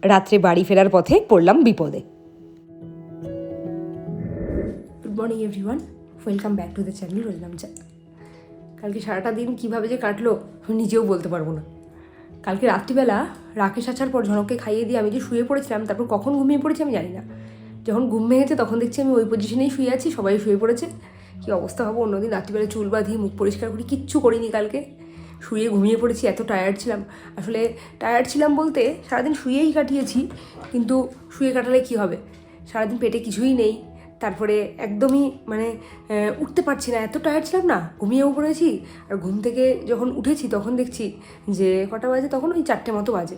রাত্রে বাড়ি ফেরার পথে পড়লাম বিপদে। Good morning everyone, welcome back to the channel Rojnamcha. কালকে সারাটা দিন কীভাবে যে কাটলো আমি নিজেও বলতে পারবো না। কালকে রাত্রিবেলা রাকেশ আসার পর ঝনককে খাইয়ে দিয়ে আমি যে শুয়ে পড়েছিলাম, তারপর কখন ঘুমিয়ে পড়েছি আমি জানি না। যখন ঘুম ভেঙেছে তখন দেখছি আমি ওই পজিশনেই শুয়ে আছি, সবাই শুয়ে পড়েছে। কী অবস্থা হবো, অন্যদিন রাত্রিবেলা চুল বাঁধি, মুখ পরিষ্কার করি, কিচ্ছু করিনি। কালকে শুয়ে ঘুমিয়ে পড়েছি, এত টায়ার্ড ছিলাম। আসলে টায়ার্ড ছিলাম বলতে সারাদিন শুয়েই কাটিয়েছি, কিন্তু শুয়ে কাটালে কী হবে, সারাদিন পেটে কিছুই নেই। তারপরে একদমই উঠতে পারছি না, এত টায়ার্ড ছিলাম না, ঘুমিয়েও পড়েছি। আর ঘুম থেকে যখন উঠেছি তখন দেখছি যে কটা বাজে, তখন ওই 4টে মতো বাজে।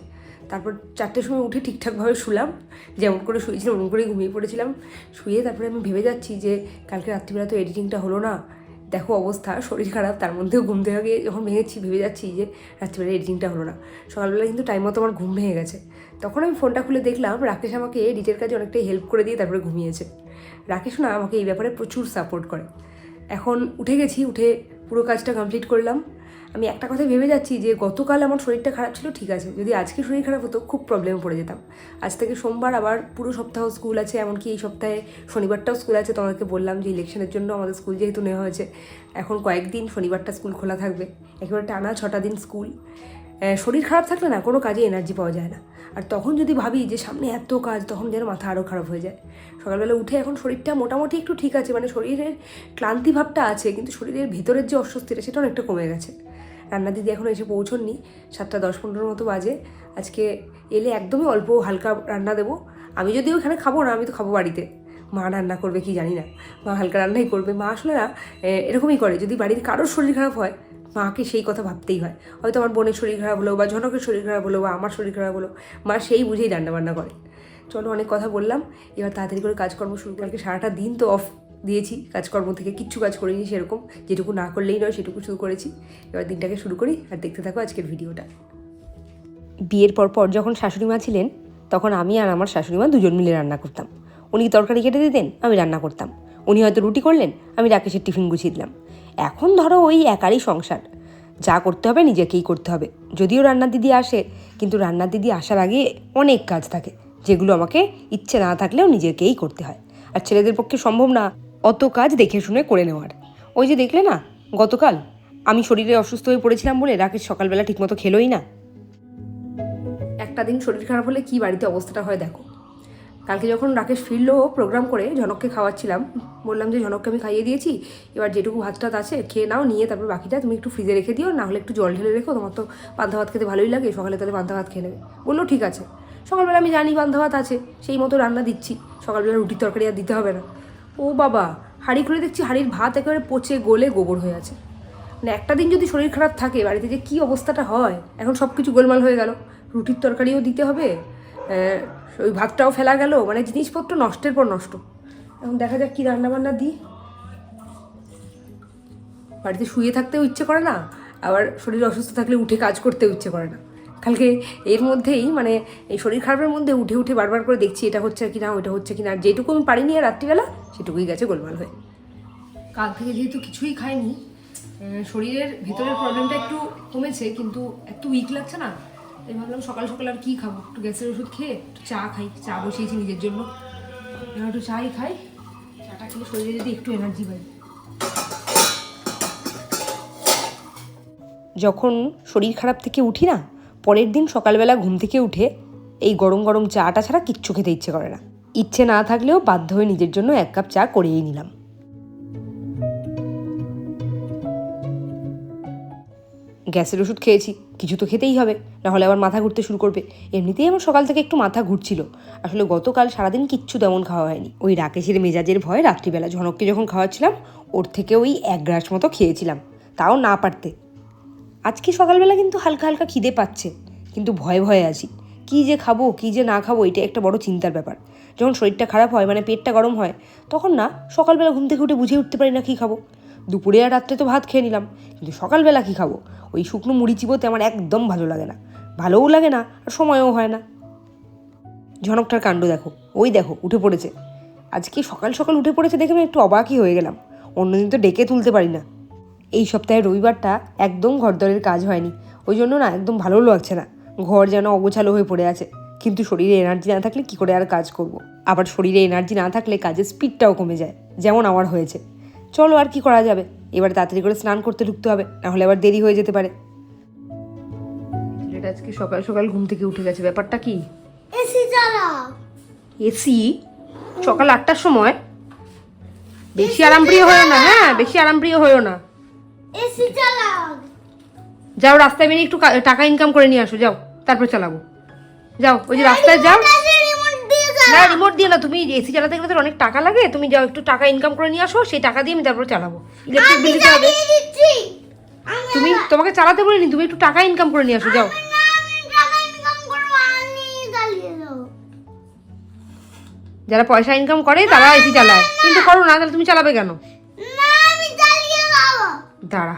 তারপর 4টের সময় উঠে ঠিকঠাকভাবে শুলাম, যেমন করে শুয়েছিলাম ওরকম করেই ঘুমিয়ে পড়েছিলাম। শুয়ে তারপরে আমি ভেবে যাচ্ছি যে কালকে রাত্রিবেলা তো এডিটিংটা হলো না, দেখো অবস্থা, শরীর খারাপ, তার মধ্যেও ঘুম থেকে গিয়ে যখন ভেঙেছি ভেবে যাচ্ছি যে রাত্রিবেলা এডিটিংটা হলো না। সকালবেলা কিন্তু টাইম মতো আমার ঘুম ভেঙে গেছে। তখন আমি ফোনটা খুলে দেখলাম রাকেশ আমাকে এডিটের কাজে অনেকটাই হেল্প করে দিয়ে তারপরে ঘুমিয়েছে। রাকেশ না আমাকে এই ব্যাপারে প্রচুর সাপোর্ট করে। এখন উঠে গেছি, উঠে পুরো কাজটা কমপ্লিট করলাম। আমি একটা কথা ভেবে যাচ্ছি যে গতকাল আমার শরীরটা খারাপ ছিল, ঠিক আছে, যদি আজকে শরীর খারাপ হতো খুব প্রবলেমে পড়ে যেতাম। আজ থেকে সোমবার আবার পুরো সপ্তাহ স্কুল আছে, এমনকি এই সপ্তাহে শনিবারটাও স্কুল আছে। তোমাদেরকে বললাম যে ইলেকশনের জন্য আমাদের স্কুল যেহেতু নেওয়া হয়েছে, এখন কয়েকদিন শনিবারটা স্কুল খোলা থাকবে, একেবারে টানা 6টা দিন স্কুল। শরীর খারাপ থাকলে না কোনো কাজে এনার্জি পাওয়া যায় না। আর তখন যদি ভাবি যে সামনে এত কাজ, তখন যেন মাথা আরও খারাপ হয়ে যায়। সকালবেলা উঠে এখন শরীরটা মোটামুটি একটু ঠিক আছে, শরীরের ক্লান্তি ভাবটা আছে, কিন্তু শরীরের ভেতরের যে অস্বস্তিটা সেটা অনেকটা কমে গেছে। রান্না দিদি এখনও এসে পৌঁছননি, 7টা 10-15 মতো বাজে। আজকে এলে একদমই অল্প হালকা রান্না দেবো। আমি যদিও এখানে খাবো না, আমি তো খাবো বাড়িতে। মা রান্না করবে কি জানি না, মা হালকা রান্নাই করবে। মা আসলে না এরকমই করে, যদি বাড়ির কারোর শরীর খারাপ হয় মাকে সেই কথা ভাবতেই হয়। হয়তো আমার বোনের শরীর খারাপ হলো, বা ঝনকের শরীর খারাপ হলো, বা আমার শরীর খারাপ হলো, মা সেই বুঝেই রান্নাবান্না করে। চলো, অনেক কথা বললাম, এবার তাড়াতাড়ি করে কাজকর্ম শুরু করে। সারাটা দিন তো অফ দিয়েছি কাজকর্ম থেকে, কিচ্ছু কাজ করিনি সেরকম, যেটুকু না করলেই নয় সেটুকু শুরু করেছি। এবার দিনটাকে শুরু করি, আর দেখতে থাকো আজকের ভিডিওটা। বিয়ের পর যখন শাশুড়ি মা ছিলেন, তখন আমি আর আমার শাশুড়ি মা দুজন মিলে রান্না করতাম। উনি তরকারি কেটে দিতেন, আমি রান্না করতাম। উনি হয়তো রুটি করলেন, আমি রাকেশের টিফিন গুছিয়ে দিলাম। এখন ধরো ওই একারই সংসার, যা করতে হবে নিজেকেই করতে হবে। যদিও রান্নার দিদি আসে, কিন্তু রান্নার দিদি আসার আগে অনেক কাজ থাকে, যেগুলো আমাকে ইচ্ছে না থাকলেও নিজেকেই করতে হয়। আর ছেলেদের পক্ষে সম্ভব না অত কাজ দেখে শুনে করে নেওয়ার। ওই যে দেখলে না, গতকাল আমি শরীরে অসুস্থ হয়ে পড়েছিলাম বলে রাকেশ সকালবেলা ঠিকমতো খেলোই না। একটা দিন শরীর খারাপ হলে কি বাড়িতে অবস্থাটা হয় দেখো। কালকে যখন রাকেশ ফিরলো প্রোগ্রাম করে, ঝনককে খাওয়াচ্ছিলাম, বললাম যে ঝনককে আমি খাইয়ে দিয়েছি, এবার যেটুকু ভাত টাত আছে খেয়ে নাও, নিয়ে তারপর বাকিটা তুমি একটু ফ্রিজে রেখে দিও, না হলে একটু জল ঢেলে রেখো, তোমার তো পান্তা ভাত খেতে ভালোই লাগে, সকালে তাহলে পান্তা ভাত খেয়ে নেবে। বললো ঠিক আছে। সকালবেলা আমি জানি পান্তা ভাত আছে, সেই মতো রান্না দিচ্ছি, সকালবেলা রুটির তরকারি আর দিতে হবে না। ও বাবা, হাঁড়ি খুলে দেখছি হাঁড়ির ভাত একেবারে পচে গলে গোবর হয়ে আছে। একটা দিন যদি শরীর খারাপ থাকে বাড়িতে যে কী অবস্থাটা হয়। এখন সব কিছু গোলমাল হয়ে গেল, রুটির তরকারিও দিতে হবে, ওই ভাতটাও ফেলা গেল, জিনিসপত্র নষ্টের পর নষ্ট। এখন দেখা যাক কী রান্নাবান্না দিই। বাড়িতে শুয়ে থাকতেও ইচ্ছে করে না, আবার শরীর অসুস্থ থাকলে উঠে কাজ করতেও ইচ্ছে করে না। কালকে এর মধ্যেই এই শরীর খারাপের মধ্যে উঠে উঠে বারবার করে দেখছি এটা হচ্ছে কি না, ওইটা হচ্ছে কি না। যেটুকু আমি পারিনি আর রাত্রিবেলা, সেটুকুই গেছে গোলমাল হয়ে। কাল থেকে যেহেতু কিছুই খাইনি, শরীরের ভিতরের প্রবলেমটা একটু কমেছে, কিন্তু একটু উইক লাগছে না। তাই ভাবলাম সকাল সকাল আর কী খাবো, একটু গ্যাসের ওষুধ খেয়ে একটু চা খাই। চা বসিয়েছি নিজের জন্য, একটু চাই খাই। চাটা খেলে শরীরে যদি একটু এনার্জি পাই। যখন শরীর খারাপ থেকে উঠি না, পরের দিন সকালবেলা ঘুম থেকে উঠে এই গরম গরম চাটা ছাড়া কিচ্ছু খেতে ইচ্ছে করে না। ইচ্ছে না থাকলেও বাধ্য হয়ে নিজের জন্য 1 কাপ চা করেই নিলাম। গ্যাসের ওষুধ খেয়েছি, কিছু তো খেতেই হবে, নাহলে আবার মাথা ঘুরতে শুরু করবে। এমনিতেই আমার সকাল থেকে একটু মাথা ঘুরছিল। আসলে গতকাল সারাদিন কিচ্ছু তেমন খাওয়া হয়নি। ওই রাকেশের মেজাজের ভয়ে রাত্রিবেলা ঝনককে যখন খাওয়াচ্ছিলাম, ওর থেকে ওই 1 গ্লাস মতো খেয়েছিলাম, তাও না পারতে। আজকে সকালবেলা কিন্তু হালকা হালকা খিদে পাচ্ছে, কিন্তু ভয়ে ভয়ে আছি। কী যে খাবো, কী যে না খাবো, এটা একটা বড় চিন্তার ব্যাপার। যখন শরীরটা খারাপ হয়, পেটটা গরম হয়, তখন না সকালবেলা ঘুম থেকে উঠে বুঝে উঠতে পারি না কী খাবো। দুপুরে আর রাত্রে তো ভাত খেয়ে নিলাম, কিন্তু সকালবেলা কী খাবো? ওই শুকনো মুড়ি চিবোতে আমার একদম ভালো লাগে না, ভালোও লাগে না, আর সময়ও হয় না। ঝনকটার কাণ্ড দেখো, ওই দেখো উঠে পড়েছে। আজকে সকাল সকাল উঠে পড়েছে দেখে আমি একটু অবাকই হয়ে গেলাম। অন্যদিন তো ডেকে তুলতে পারি না। এই সপ্তাহে রবিবারটা একদম ঘরদরের কাজ হয়নি, ওই জন্য না একদম ভালোও লাগছে না। ঘর যেন অগোছালো হয়ে পড়ে আছে, কিন্তু শরীরে এনার্জি না থাকলে কি করে আর কাজ করব। আবার শরীরে এনার্জি না থাকলে কাজের স্পিডটাও কমে যায়, যেমন আমার হয়েছে। চলো আর কি করা যাবে, এবার তাড়াতাড়ি করে স্নান করতে ঢুকতে হবে, নাহলে আবার দেরি হয়ে যেতে পারে। ছেলেটা আজকে সকাল সকাল ঘুম থেকে উঠে গেছে, ব্যাপারটা কি? এসি চালাও। এসি সকাল 8টার সময়? বেশি আরামপ্রিয় হয়েও না, হ্যাঁ বেশি আরামপ্রিয় হয়েও না। এসি চালাও। যাও রাস্তায় বেরিয়ে একটু টাকা ইনকাম করে নিয়ে আসো, যাও তারপর চালাবো। যাও ওই যে রাস্তায় যাও। রিমোট দিয়ে না রিমোট দিয়ে না, তুমি এসি চালাতে গেলে তো অনেক টাকা লাগে, তুমি যাও একটু টাকা ইনকাম করে নিয়ে আসো, সেই টাকা দিয়ে আমি তারপর চালাবো। ইলেকট্রিক বিল দিতে হবে। চালিয়ে দিচ্ছি। তুমি তোমাকে চালাতে বলিনি, তুমি একটু টাকা ইনকাম করে নিয়ে আসো, যাও। না, আমি টাকা ইনকাম করবো, আমি চালিয়ে দাও। যারা পয়সা ইনকাম করে তারা এসি চালায়, কিন্তু করো না, তাহলে তুমি চালাবে কেন? না, আমি চালিয়ে দাও। দাঁড়া,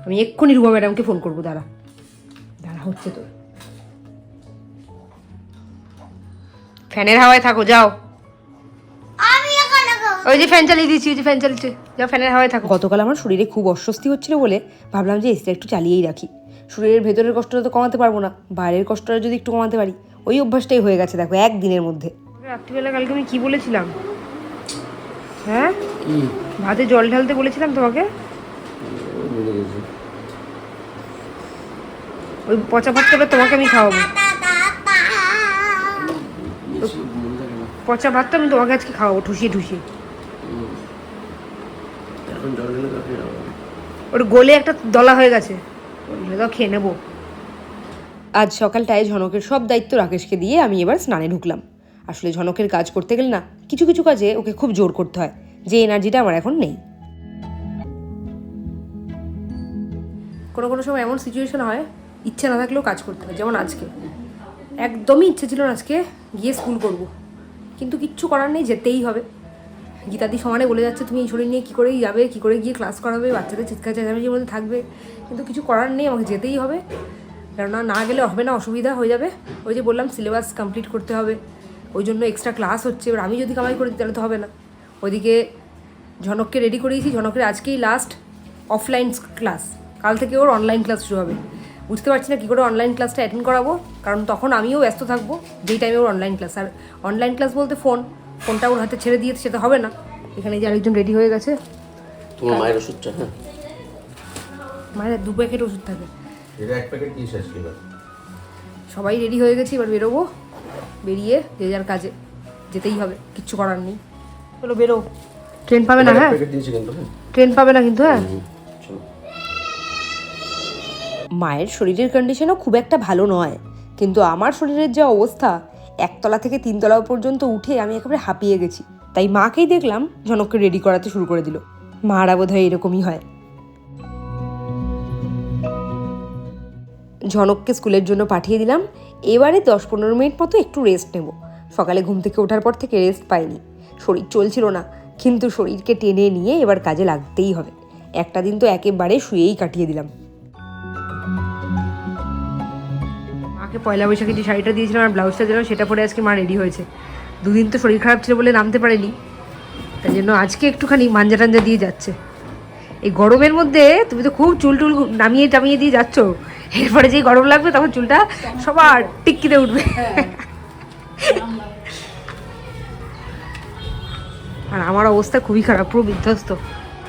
আমি এক্ষুনি রুমা ম্যাডামকে ফোন করবো, দাঁড়া দাঁড়া, হচ্ছে তোর। ফ্যানের হাওয়ায় থাকো, যাও। আমি এখন ওই যে ফ্যান চালিয়ে দিয়েছি, ওই যে ফ্যান চালিয়েছে, যাও ফ্যানের হাওয়ায় থাকো। গতকাল আমার শরীরে খুব অস্বস্তি হচ্ছিল বলে ভাবলাম যে এসিটা একটু চালিয়েই রাখি। শরীরের ভেতরের কষ্টটা তো কমাতে পারবো না, বাইরের কষ্টটা যদি একটু কমাতে পারি, ওই অভ্যাসটাই হয়ে গেছে দেখো একদিনের মধ্যে। রাত্রিবেলা কালকে আমি কি বলেছিলাম? হ্যাঁ ভাতে জল ঢালতে বলেছিলাম তোমাকে, ওই পচা ভাতটা তোমাকে আমি খাওয়াবো। পচা ভাতটা আমি তোমাকে আজকে খাওয়াবো ঠুসিয়ে ঠুসিয়ে। ওর গোলে একটা দলা হয়ে গেছে, খেয়ে নেবো। আজ সকালটায় ঝনকের সব দায়িত্ব রাকেশকে দিয়ে আমি এবার স্নানে ঢুকলাম। আসলে ঝনকের কাজ করতে গেলে না কিছু কিছু কাজে ওকে খুব জোর করতে হয়, যে এনার্জিটা আমার এখন নেই। কোনো কোনো সময় এমন সিচুয়েশন হয় ইচ্ছে না থাকলেও কাজ করতে হয়, যেমন আজকে একদমই ইচ্ছে ছিল না আজকে গিয়ে স্কুল করব, কিন্তু কিচ্ছু করার নেই, যেতেই হবে। গীতাদি সমানে বলে যাচ্ছে তুমি এই শরীর নিয়ে কী করেই যাবে, কী করে গিয়ে ক্লাস করাবে, বাচ্চাদের চিৎকার চেঁচামেচির মধ্যে থাকবে, কিন্তু কিছু করার নেই, আমাকে যেতেই হবে। কেননা না গেলে হবে না, অসুবিধা হয়ে যাবে। ওই যে বললাম সিলেবাস কমপ্লিট করতে হবে, ওই জন্য এক্সট্রা ক্লাস হচ্ছে। এবার আমি যদি কামাই করে দিই তাহলে তো হবে না। ওইদিকে ঝনককে রেডি করিয়েছি, ঝনকের আজকেই লাস্ট অফলাইন ক্লাস, কাল থেকে ওর অনলাইন ক্লাস শুরু হবে। বুঝতে পারছি না কী করে অনলাইন ক্লাসটা অ্যাটেন্ড করাবো, কারণ তখন আমিও ব্যস্ত থাকবো যেই টাইমে ওর অনলাইন ক্লাস। আর অনলাইন ক্লাস বলতে ফোনটা ওর হাতে ছেড়ে দিয়ে সেটা হবে না। এখানে যে আরেকজন রেডি হয়ে গেছে, তোমার মায়ের ওষুধটা, হ্যাঁ মায়ের 2 প্যাকেট ওষুধ থাকে, এটা 1 প্যাকেট কি শেষ এবার? সবাই রেডি হয়ে গেছি, এবার বেরোবো। বেরিয়ে যে যার কাজে যেতেই হবে, কিচ্ছু করার নেই। চলো বেরো, ট্রেন পাবে না। হ্যাঁ প্যাকেট দিয়েছি কিন্তু, হ্যাঁ ট্রেন পাবে না কিন্তু। হ্যাঁ চলো। মায়ের শরীরের কন্ডিশনও খুব একটা ভালো নয়, কিন্তু আমার শরীরের যে অবস্থা, 1তলা থেকে 3তলা পর্যন্ত উঠে আমি একেবারে হাঁপিয়ে গেছি। তাই মাকেই দেখলাম ঝনককে রেডি করাতে শুরু করে দিল। মারা বোধ হয় এরকমই হয়। ঝনককে স্কুলের জন্য পাঠিয়ে দিলাম। এবারে 10-15 মিনিট মতো একটু রেস্ট নেব। সকালে ঘুম থেকে ওঠার পর থেকে রেস্ট পাইনি, শরীর চলছিল না, কিন্তু শরীরকে টেনে নিয়ে এবার কাজে লাগতেই হবে। একটা দিন তো একেবারে শুয়েই কাটিয়ে দিলাম। মাকে পয়লা বৈশাখে যে শাড়িটা দিয়েছিলাম আর ব্লাউজটা দিলাম, সেটা পরে আজকে মা রেডি হয়েছে। 2 দিন তো শরীর খারাপ ছিল বলে নামতে পারেনি, তাই জন্য আজকে একটুখানি মাঞ্জা টাঞ্জা দিয়ে যাচ্ছে। এই গরমের মধ্যে তুমি তো খুব চুল টুল নামিয়ে টামিয়ে দিয়ে যাচ্ছ, এরপরে যেই গরম লাগবে তখন চুলটা সবার টিক্কিতে উঠবে। আর আমার অবস্থা খুবই খারাপ, পুরো বিধ্বস্ত।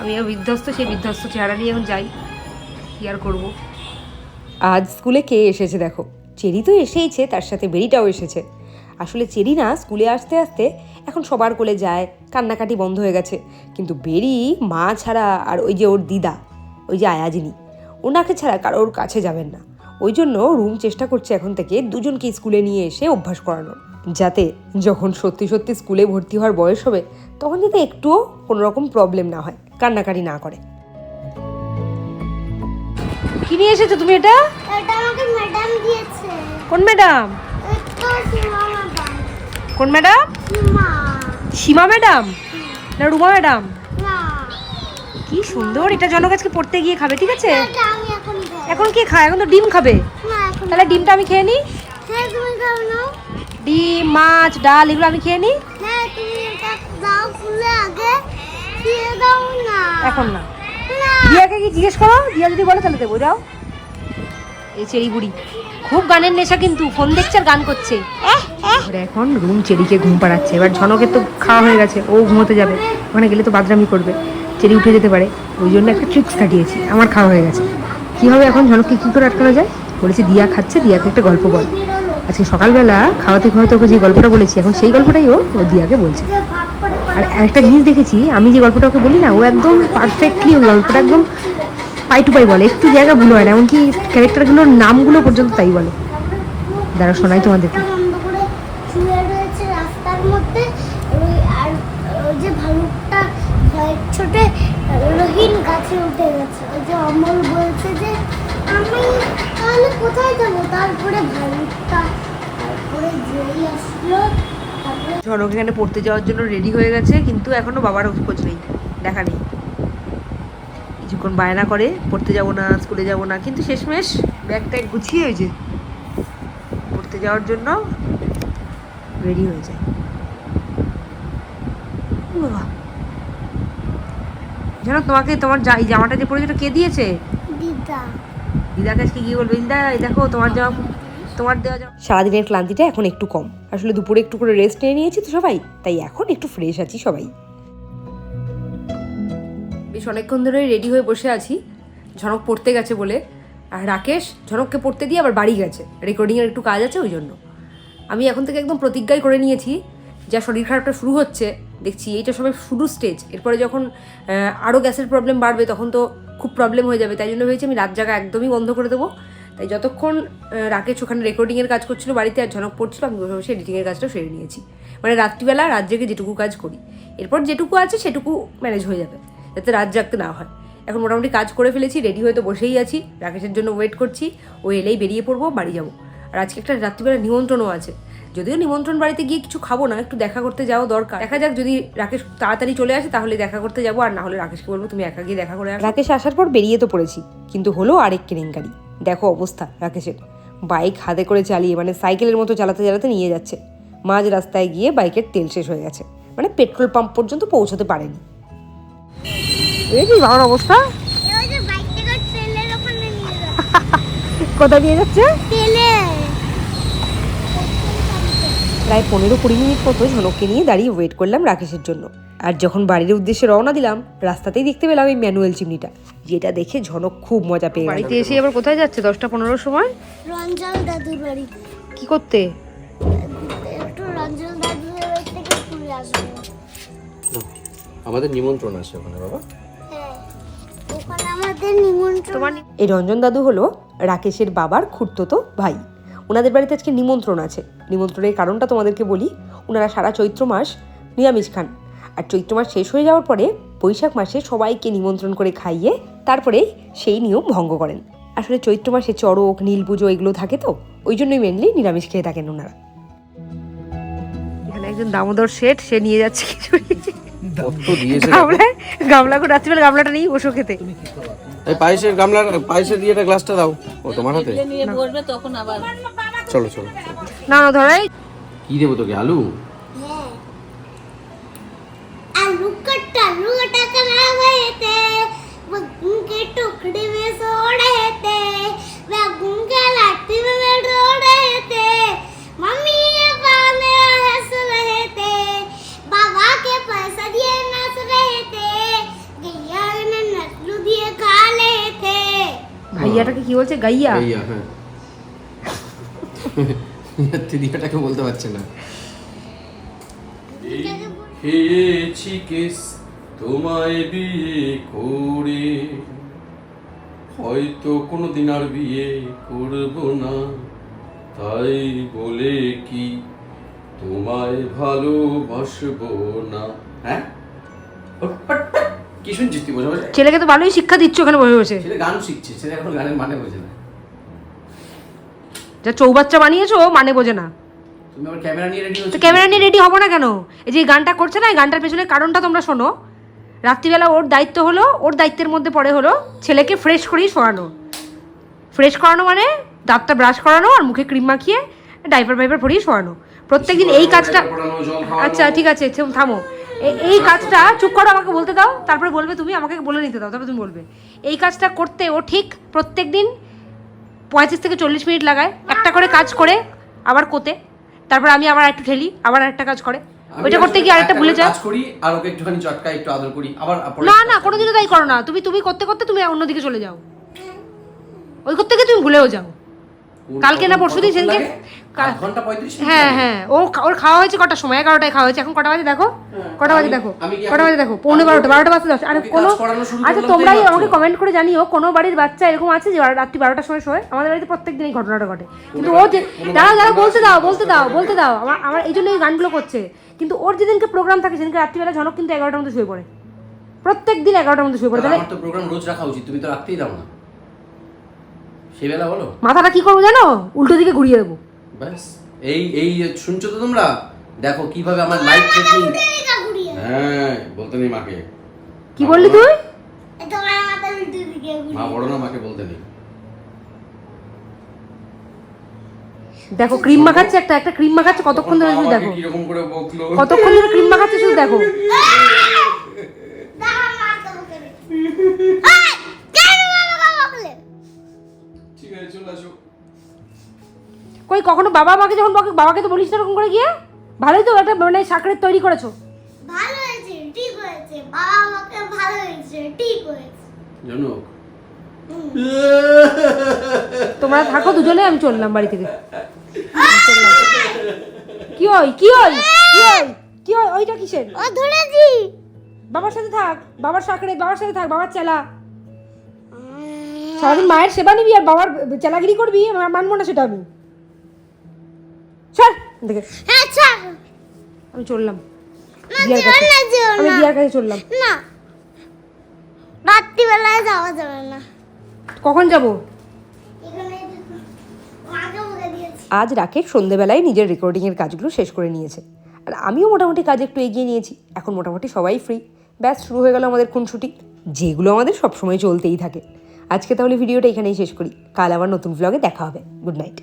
আমিও বিধ্বস্ত, সেই বিধ্বস্ত চেহারা নিয়ে এখন যাই, কি আর করবো। আজ স্কুলে কে এসেছে দেখো, চেরি তো এসেইছে, তার সাথে বেরিটাও এসেছে। আসলে চেরি না স্কুলে আসতে আসতে এখন সবার কোলে যায়, কান্নাকাটি বন্ধ হয়ে গেছে। কিন্তু বেরি মা ছাড়া আর ওই যে ওর দিদা, ওই যে আয়াজিনী, ওনাকে ছাড়া কারোর কাছে যাবেন না। ওই জন্য রুম চেষ্টা করছে এখন থেকে দুজনকে স্কুলে নিয়ে এসে অভ্যাস করানোর, যাতে যখন সত্যি সত্যি স্কুলে ভর্তি হওয়ার বয়স হবে তখন যাতে একটুও কোনো রকম প্রবলেম না হয়, কান্নাকাটি না করে। কি নিয়ে এসেছো তুমি এটা? এটা আমাকে ম্যাডাম দিয়েছে। কোন ম্যাডাম? এটা সীমা ম্যাডাম। কোন ম্যাডাম? সীমা। সীমা ম্যাডাম না রুমা ম্যাডাম? না, কি সুন্দর, এটা জনক আজকে পড়তে গিয়ে খাবে, ঠিক আছে? এটা আমি এখন খাবো। এখন কি খায়? এখন তো ডিম খাবে। না, এখন তাহলে ডিমটা আমি খেয়ে নিই। হ্যাঁ, তুমি খাও না। ডিম, মাছ, ডাল এগুলো আমি খেয়ে নিই। হ্যাঁ, তুমি এটা দাও, খুলে আগে দিয়ে দাও না। এখন না, না, দিয়াকে কি জিজ্ঞেস করো, দিয়া যদি বলে তাহলে দেবো। যাও এই চেরি বুড়ি খুব গানের নেশা, কিন্তু ফোন দেখছে আর গান করছে। এবার এখন রুম চেরিকে ঘুম পাড়াচ্ছে। এবার ঝনকের তো খাওয়া হয়ে গেছে, ও ঘুমোতে যাবে, ওখানে গেলে তো বাদরামি করবে, চেরি উঠে যেতে পারে। ওই জন্য একটা ট্রিক্স কাটিয়েছি, আমার খাওয়া হয়ে গেছে। কী হবে এখন, ঝনককে কী করে আটকানো যায়? বলেছি দিয়া খাচ্ছে, দিয়াকে একটা গল্প বল। আজকে সকালবেলা খাওয়াতে খাওয়াতে ওকে যে গল্পটা বলেছি, এখন সেই গল্পটাই ও দিয়াকে বলছে। আর একটা জিনিস দেখেছি, আমি যে গল্পটা ওকে বলি না, ও একদম পারফেক্টলি ওই গল্পটা একদম পাই টু পাই বলে, একটু জায়গা ভুল হয় না, এমনকি ক্যারেক্টারগুলোর নামগুলো পর্যন্ত তাই বলে। দাঁড়া শোনাই তোমাদেরকে। বন্ধ করে শুয়ে রয়েছে রাস্তার মধ্যে, আর ওই যে ভালুকটা ভয়ের ছোটে রহিন গাছে উঠে গেছে। ওই যে অমল বলছে যে আমি তাহলে কোথায় যাবো, তারপরে ভালুকটা তারপরে যেই আসলো তারপরে ঝনক এখানে পড়তে যাওয়ার জন্য রেডি হয়ে গেছে, কিন্তু এখনো বাবার খোঁজ নেই, দেখা নেই। কিছুক্ষণ বায়না করে পড়তে যাবো না, স্কুলে যাবো না, কিন্তু শেষমেশ ব্যাগ ট্যাগ গুছিয়ে হয়েছে পড়তে যাওয়ার জন্য রেডি হয়ে যায়। বাবা জানো, তোমাকে তোমার এই জামাটা যে পরেছে ওটা কে দিয়েছে? দিদা দিদাকে আজকে গিয়ে বলবে, দিদা এই দেখো তোমার জামা, তোমার দেওয়া জামা। সারাদিনের ক্লান্তিটা এখন একটু কম, আসলে দুপুরে একটু করে রেস্ট নিয়ে নিয়েছি তো সবাই, তাই এখন একটু ফ্রেশ আছি সবাই। বেশ অনেকক্ষণ ধরেই রেডি হয়ে বসে আছি, ঝনক পড়তে গেছে বলে। আর রাকেশ ঝনককে পড়তে দিয়ে আবার বাড়ি গেছে, রেকর্ডিংয়ের একটু কাজ আছে ওই জন্য। আমি এখন থেকে একদম প্রতিজ্ঞাই করে নিয়েছি, যা শরীর খারাপটা শুরু হচ্ছে দেখছি, এইটা সবাই শুরু স্টেজ, এরপরে যখন আরও গ্যাসের প্রবলেম বাড়বে তখন তো খুব প্রবলেম হয়ে যাবে। তাই জন্য ভেবেছি আমি রাত জাগা একদমই বন্ধ করে দেবো। তাই যতক্ষণ রাকেশ ওখানে রেকর্ডিংয়ের কাজ করছিল বাড়িতে আর ঝনক পড়ছিল, আমি বসে বসে এডিটিংয়ের কাজটা সেরে নিয়েছি। মানে রাত্রিবেলা রাত জেগে যেটুকু কাজ করি, এরপর যেটুকু আছে সেটুকু ম্যানেজ হয়ে যাবে, যাতে রাত জাগতে না হয়। এখন মোটামুটি কাজ করে ফেলেছি, রেডি হয়ে তো বসেই আছি, রাকেশের জন্য ওয়েট করছি। ও এলেই বেরিয়ে পড়বো, বাড়ি যাবো। আর আজকে একটা রাত্রিবেলা নিমন্ত্রণও আছে, যদিও নিমন্ত্রণ বাড়িতে গিয়ে কিছু খাবো না, একটু দেখা করতে যাওয়া দরকার। দেখা যাক, যদি রাকেশ তাড়াতাড়ি চলে আসে তাহলে দেখা করতে যাবো, আর না হলে রাকেশকে বলবো তুমি একা গিয়ে দেখা করে আসো। রাকেশ আসার পর বেরিয়ে তো পড়েছি, কিন্তু হলো আরেক কেলেঙ্কারি। দেখো অবস্থা রাকেশের, বাইক হাতে করে চালিয়ে, মানে সাইকেলের মতো চালাতে চালাতে নিয়ে যাচ্ছে। মাঝ রাস্তায় গিয়ে বাইকের তেল শেষ হয়ে গেছে, মানে পেট্রোল পাম্প পর্যন্ত পৌঁছতে পারেনি। এই কি বাবার অবস্থা, ওই যে বাইকটা ট্রেনের ওখানে নিয়ে যাবে, কোথায় নিয়ে যাচ্ছে? তেলে প্রায় 15-20 মিনিট মতো ঝনককে নিয়ে দাঁড়িয়ে ওয়েট করলাম রাকেশের জন্য। আর যখন বাড়ির উদ্দেশ্যে রওনা দিলাম, রাস্তাতেই দেখতে পেলাম এই ম্যানুয়াল চিমনিটা, যেটা দেখে ঝনক খুব মজা পেয়ে গেল। বাড়িতে এসে আবার কোথায় যাচ্ছে 10টা-15 সময়? রঞ্জন দাদুর বাড়ি, কি করতে? একটু রঞ্জন দাদুর বাড়ি থেকে ঘুরে আসবো। আমাদের নিমন্ত্রণ আছে ওখানে বাবা। হ্যাঁ, ওখানে আমাদের নিমন্ত্রণ। তোমার এই রঞ্জন দাদু হলো রাকেশের বাবার খুড়তুতো ভাই। ওনাদের বাড়িতে আজকে নিমন্ত্রণ আছে। নিমন্ত্রণের কারণটা তোমাদেরকে বলি। ওনারা সারা চৈত্র মাস নিরামিষ খান, আর চৈত্র মাস শেষ হয়ে যাওয়ার পরে বৈশাখ মাসে সবাইকে নিমন্ত্রণ করে খাইয়ে তারপরে সেই নিয়ম ভঙ্গ করেন। আসলে চৈত্র মাসে চড়ক, নীল পুজো এগুলো থাকে, তো ওই জন্যই মেনলি নিরামিষ খেয়ে থাকেন ওনারা। এখানে একজন দামোদর শেঠ, সে নিয়ে যাচ্ছে খিচুড়ি। কত দিয়েছে গামলা করে রাত্রিবেলা গামলাটা নিয়ে বসো খেতে। এই পায়েসের গামলার পায়েসের দিয়ে একটা গ্লাসটা দাও, ও তোমার হাতে। চলো চলো। না না ধরাই, কি দেবো তোকে, আলু? হ্যাঁ, आलू कट्टा करा हुए थे, बैगन के टुकड़े में सो रहे थे, बैगन के लाठी में रो रहे थे, मम्मी पापा मेरा हंस रहे थे, बाबा के पैसा दिए नाच रहे थे, गैया ने नटलू दिए खा ले थे। ভাইয়াটাকে কি বলছে? গাইয়া। গাইয়া, হ্যাঁ। দিদিটাকে বলতে পারছে না। খেয়েছি কেস তোমায় বিয়ে করে, হয়তো কোনোদিন আর বিয়ে করব না, তাই বলে কি তোমায় ভালোবাসবো না। হ্যাঁ, কি শুনছিস তুই? বোঝা বোঝা ছেলেকে তো ভালোই শিক্ষা দিচ্ছ ওখানে বসে বসে। ছেলে গান শিখছে, ছেলে এখন গানের মানে বোঝে না। যা চৌবাচ্চা বানিয়েছো ও মানে বোঝে না। তুমি আবার ক্যামেরা নিয়ে রেডি তো হচ্ছ? ক্যামেরা নিয়ে রেডি হবো না কেন? এই যে গানটা করছে না, এই গানটার পেছনে কারণটা তোমরা শোনো। রাত্রিবেলা ওর দায়িত্ব হলো, ওর দায়িত্বের মধ্যে পড়ে হলো ছেলেকে ফ্রেশ করেই শোয়ানো। ফ্রেশ করানো মানে দাঁতটা ব্রাশ করানো আর মুখে ক্রিম মাখিয়ে ডাইপার ফাইপার পরিয়ে শোয়ানো। প্রত্যেকদিন এই কাজটা। আচ্ছা ঠিক আছে, থামো। এই কাজটা চুপ করো, আমাকে বলতে দাও, তারপরে বলবে তুমি। আমাকে বলে নিতে দাও, তারপরে তুমি বলবে। এই কাজটা করতে ও ঠিক প্রত্যেকদিন 35 থেকে 40 মিনিট লাগায় একটা করে কাজ করে আবার কোতে, তারপর আমি আবার একটু ঠেলি, আবার একটা কাজ করে, ওইটা করতে গিয়ে আরেকটা ভুলে যায়। কাজ করি আর ওকে একটুখানি চটকা একটু আদর করি আবার না না কোনোদিনও তাই করো না, তুমি তুমি করতে করতে তুমি অন্যদিকে চলে যাও, ওই করতে গিয়ে তুমি ভুলেও যাও। কালকে না পরশু দিন সেদিনকে ঘন্টা 35 মিনিট হ্যাঁ হ্যাঁ ওর খাওয়া হয়েছে কটার সময়? 11টায় খাওয়া হয়েছে, এখন কটা বাজে দেখো, কটা বাজে দেখো, কটা বাজে দেখো, 11:45, 12টা বাজতে 10। আরে কোনো আচ্ছা তোমরাই আমাকে কমেন্ট করে জানিও কোনো বাড়ির বাচ্চা এরকম আছে যে রাত্রি 12টার সময় শোয়? আমাদের বাড়িতে প্রত্যেকদিন এই ঘটনাটা ঘটে, কিন্তু ও যে দাঁড়াও বলতে দাও আমার এই জন্য এই গানগুলো করছে। কিন্তু ওর যেদিনকে প্রোগ্রাম থাকে সেদিনকে রাত্রিবেলা ঝনক কিন্তু 11টার মধ্যে শুয়ে পড়ে, প্রত্যেকদিন 11টার মধ্যে শুয়ে পড়ে। তাহলে আমার তো প্রোগ্রাম রোজ রাখা উচিত, তুমি তো রাখতেই দাও না, সেই বেলা বলো। মাথাটা কি করবো জানো? উল্টো দিকে ঘুরিয়ে দেবো। ব্যাস এই শুনছো তো তোমরা, দেখো কিভাবে আমার লাইফ থ্রেটনিং। হ্যাঁ বলতে নেই মাকে। কি বললি তুই? তোমার মাথা উল্টো দিকে ঘুরিয়ে। মা বড় না, মাকে বলতে নেই। দেখো ক্রিম মাখাচ্ছে, একটা ক্রিম মাখাচ্ছে, কতক্ষণ ধরে শুধু দেখো, কি রকম করে বকলো, কতক্ষণ ধরে ক্রিম মাখাচ্ছে শুধু দেখো। দাঁড়া মাথা বকে রে। এই, কেন বাবা বকলে? ঠিক আছে চলে আসো। কই কখনো বাবা মাকে যখন বকে বাবাকে তো বলিস না এরকম করে গিয়ে? ভালোই তো একটা মানে সাকরের তৈরি করেছো। ভালো হয়েছে, ঠিক হয়েছে, বাবা আমাকে ভালো হয়েছে, ঠিক হয়েছে। জনক তোমরা থাকো দুজনে, আমি চললাম বাড়ি থেকে। কি হয় ওইটা কিসের? ও ধরেছি। বাবার সাথে থাক, বাবার সাকরে, বাবার সাথে থাক, বাবার চেলা। সারাদিন মায়ের সেবা নিবি আর বাবার চেলাগিরি করবি, মানবো না সেটা আমি। চল দেখে হ্যাঁ ছাড়। আমি চললাম না দিয়ার যেও কাছে, না, যেও আমি না। দিয়ার কাছে চললাম। না, রাত্রিবেলায় যাওয়া যাবে না। কখন যাব? এখানে দেখো, মাকে বকে দিয়েছি। আজ রাকেশ সন্ধেবেলায় নিজের রেকর্ডিংয়ের কাজগুলো শেষ করে নিয়েছে, আর আমিও মোটামুটি কাজ একটু এগিয়ে নিয়েছি। এখন মোটামুটি সবাই ফ্রি, ব্যাস শুরু হয়ে গেল আমাদের খুনসুটি, যেগুলো আমাদের সবসময় চলতেই থাকে। আজকে তাহলে ভিডিওটা এখানেই শেষ করি, কাল আবার নতুন ভ্লগে দেখা হবে। Good night.